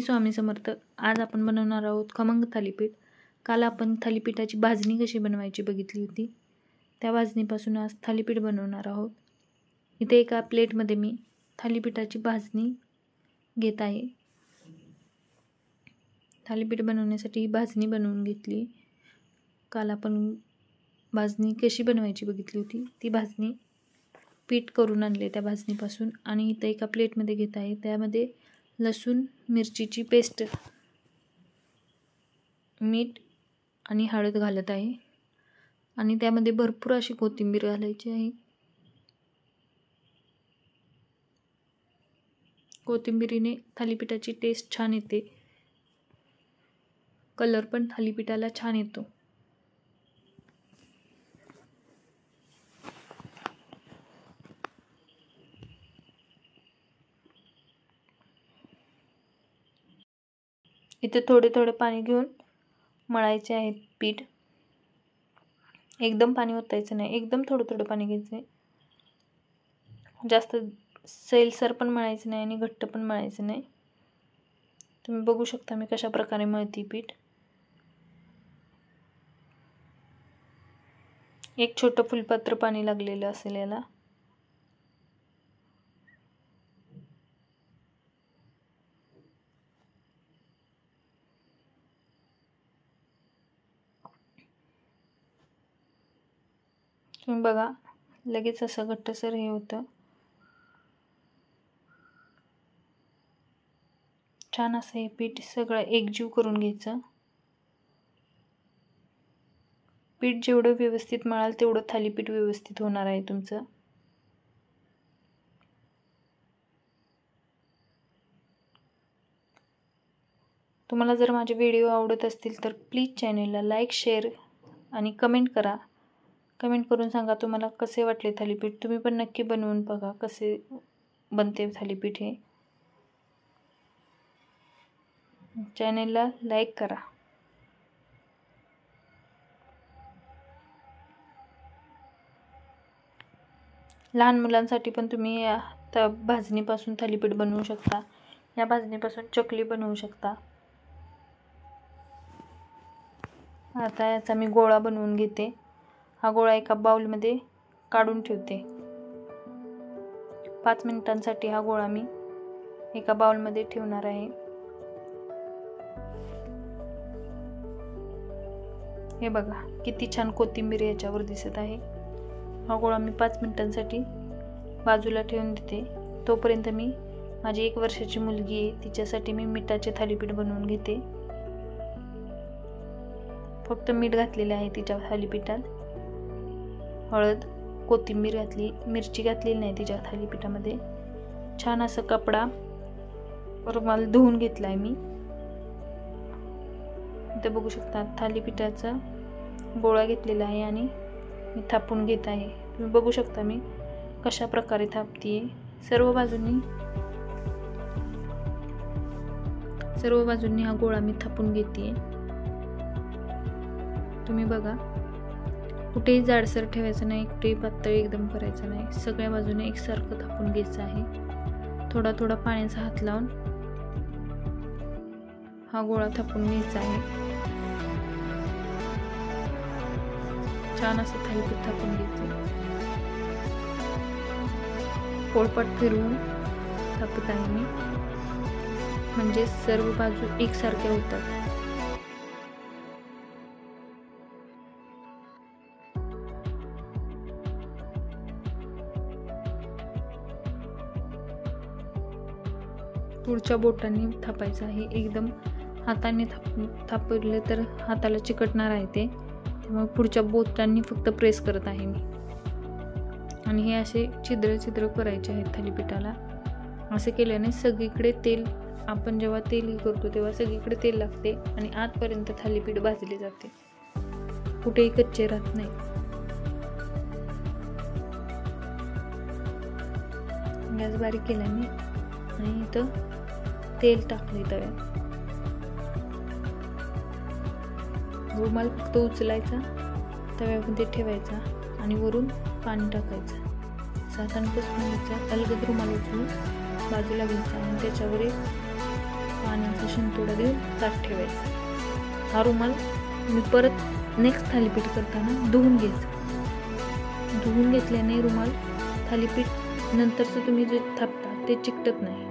स्वामी समर्थ. आज आपण बनवणार आहोत खमंग थालीपीठ. काल आपण थालीपीठाची भाजणी कशी बनवायची बघितली होती. त्या भाजणीपासून आज थालीपीठ बनवणार आहोत. इथे एका प्लेटमध्ये मी थालीपीठाची भाजणी घेत आहे. थालीपीठ बनवण्यासाठी ही भाजणी बनवून घेतली. काल आपण भाजणी कशी बनवायची बघितली होती. ती भाजणी पीठ करून आणले त्या भाजणीपासून आणि इथे एका प्लेटमध्ये घेत आहे. त्यामध्ये लसूण मिरचीची पेस्ट, मीठ आणि हळद घालत आहे आणि त्यामध्ये भरपूर अशी कोथिंबीर घालायची आहे. कोथिंबीरीने थालीपीठाची टेस्ट छान येते, कलर पण थालीपीठाला छान येतो. इथे थोडे थोडे पाणी घेऊन मळायचे आहे पीठ. एकदम पाणी ओतायचं नाही, एकदम थोडं थोडं पाणी घ्यायचं आहे. जास्त सैलसर पण मळायचं नाही आणि घट्ट पण मळायचं नाही. तुम्ही बघू शकता मी कशा प्रकारे मळते पीठ. एक छोटं फुलपात्र पाणी लागलेलं असेल याला. तुम्ही बघा लगेच असं घट्टसर हे होतं. छान असं हे पीठ सगळं एकजीव करून घ्यायचं. पीठ जेवढं व्यवस्थित मळाल तेवढं थालीपीठ व्यवस्थित होणार आहे तुमचं. तुम्हाला जर माझे व्हिडिओ आवडत असतील तर प्लीज चॅनेलला लाईक, शेअर आणि कमेंट करा. कमेंट करून सांगा तुम्हाला कसे वाटले थालीपीठ. तुम्ही पण नक्की बनवून बघा कसे बनते थालीपीठ हे. चॅनेलला लाईक करा. लहान मुलांसाठी पण तुम्ही या भाजणीपासून थालीपीठ बनवू शकता. या भाजणीपासून चकली बनवू शकता. आता याचा मी गोळा बनवून घेते. हा गोळा एका बाउलमध्ये काढून ठेवते. 5 मिनिटांसाठी हा गोळा मी एका बाउलमध्ये ठेवणार आहे. हे बघा किती छान कोथिंबीर याच्यावर दिसत आहे. हा गोळा मी 5 मिनिटांसाठी बाजूला ठेवून देते. तोपर्यंत मी माझी 1 वर्षाची मुलगी आहे तिच्यासाठी मी मिठाचे थालीपीठ बनवून घेते. फक्त मीठ घातलेले आहे तिच्या थालीपीठात. हळद, कोथिंबीर घातली, मिरची घातलेली नाही तिच्या थालीपीठामध्ये. छान असं कपडा रुमाल धुवून घेतला आहे मी. इथे बघू शकता थालीपीठाचा गोळा घेतलेला आहे आणि मी थापून घेत आहे. तुम्ही बघू शकता मी कशा प्रकारे थापते. सर्व बाजूंनी हा गोळा मी थापून घेते. तुम्ही बघा कुठेही जाडसर ठेवायचं नाही, कुठेही पातळ एकदम करायचं नाही. सगळ्या बाजूने एकसारखं थापून घ्यायचं आहे. थोडा थोडा पाण्याचा हात लावून हा गोळा थापून घ्यायचा आहे. छान असं थालीपीठ थापून घ्यायचं. पोळपाट फिरवून थापत आहे मी, म्हणजे सर्व बाजू एकसारख्या होतात. पुढच्या बोटांनी थापायचं आहे. एकदम हाताने थापले तर हाताला चिकटणार आहे ते. त्यामुळे पुढच्या बोटांनी फक्त प्रेस करत आहे मी. आणि हे असे छिद्र करायचे आहेत थालीपीठाला. असे केल्याने सगळीकडे तेल, आपण जेव्हा तेल करतो तेव्हा सगळीकडे तेल लागते आणि आतपर्यंत थालीपीठ भाजले जाते. कुठेही कच्चे राहत नाही. गॅस बारीक केला मी आणि इथं तेल टाकले तव्यात. रुमाल फक्त उचलायचा, तव्यामध्ये ठेवायचा आणि वरून पाणी टाकायचं. साधारण अलगद रुमाल उचलून बाजूला घ्यायचा आणि त्याच्यावर एक पाण्याचा शिंतोडा देऊन ताट ठेवायचं. हा रुमाल मी परत नेक्स्ट थालीपीठ करताना धुवून घ्यायचं. धुवून घेतल्याने रुमाल थालीपीठ नंतरचं तुम्ही जे थापता ते चिकटत नाही.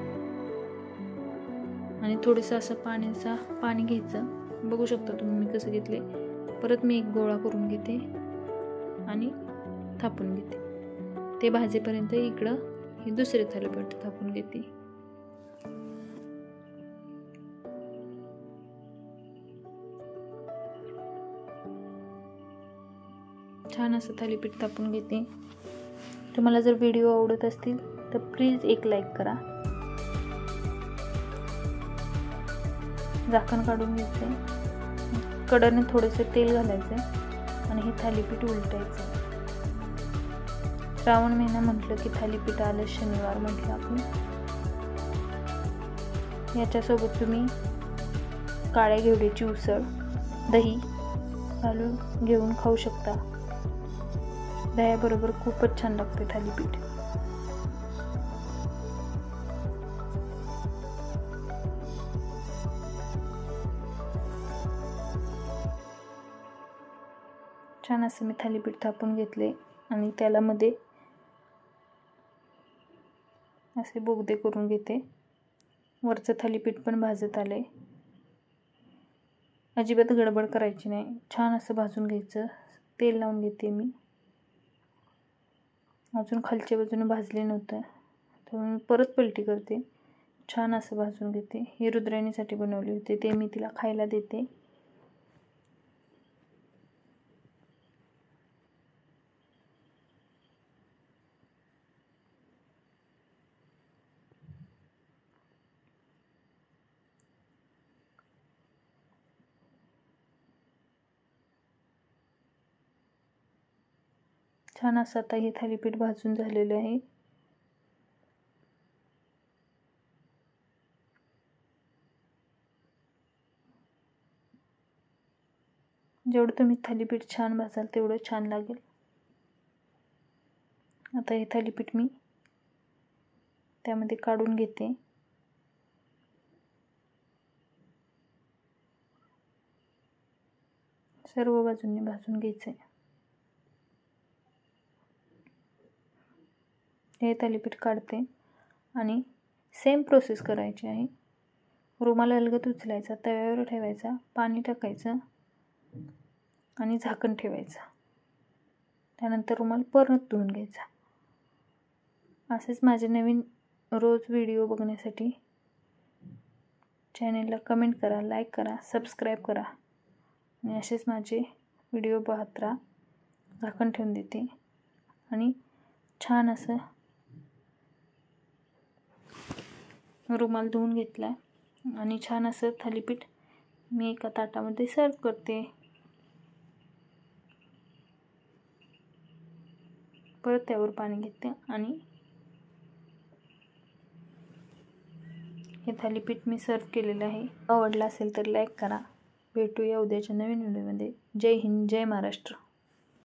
आणि थोडंसं असं पाणी घ्यायचं. बघू शकता तुम्ही मी कसं घेतले. परत मी एक गोळा करून घेते आणि थापून घेते. ते भाजेपर्यंत इकडं हे दुसरे थालीपीठ थापून घेते. छान असं थालीपीठ थापून घेते. तुम्हाला जर व्हिडिओ आवडत असतील तर प्लीज एक लाईक करा. झाकण काढून घ्यायचं. कडेने थोडंसं तेल घालायचं आणि हे थालीपीठ उलटायचं. श्रावण महिना म्हटलं की थालीपीठ आलं, शनिवार म्हटलं आपण. याच्यासोबत तुम्ही काळ्या घेवड्याची उसळ, दही घालून घेऊन खाऊ शकता. दह्याबरोबर खूपच छान लागते थालीपीठ. छान असं मी थालीपीठ थापून घेतले आणि त्याला मध्ये असे बोगदे करून घेते. वरचं थालीपीठ पण भाजत आले. अजिबात गडबड करायची नाही. छान असं भाजून घ्यायचं. तेल लावून घेते मी. अजून खालच्या बाजूने भाजले नव्हतं तर मी परत पलटी करते. छान असं भाजून घेते. हे रुद्राणीसाठी बनवले होते, ते मी तिला खायला देते. छान असं आता हे थालीपीठ भाजून झालेलं आहे. जेवढं तुम्ही थालीपीठ छान भाजाल तेवढं छान लागेल. आता हे थालीपीठ मी त्यामध्ये काढून घेते. सर्व बाजूंनी भाजून घ्यायचे. हे थालीपीठ काढते आणि सेम प्रोसेस करायची आहे. रुमाल अलगद उचलायचा, तव्यावर ठेवायचा, पाणी टाकायचं आणि झाकण ठेवायचं. त्यानंतर रुमाल परत धुवून घ्यायचा. असेच माझे नवीन रोज व्हिडिओ बघण्यासाठी चॅनेलला कमेंट करा, लाईक करा, सबस्क्राईब करा आणि असेच माझे व्हिडिओ पाहत राहा. झाकण ठेवून देते आणि छान असं रुमाल धुवून घेतला आणि छान असं थालीपीठ मी एका ताटामध्ये सर्व करते. परत त्यावर पाणी घेते आणि हे थालीपीठ मी सर्व केलेलं आहे. आवडलं असेल तर लाईक करा. भेटूया उद्याच्या नवीन व्हिडिओमध्ये. जय हिंद, जय महाराष्ट्र.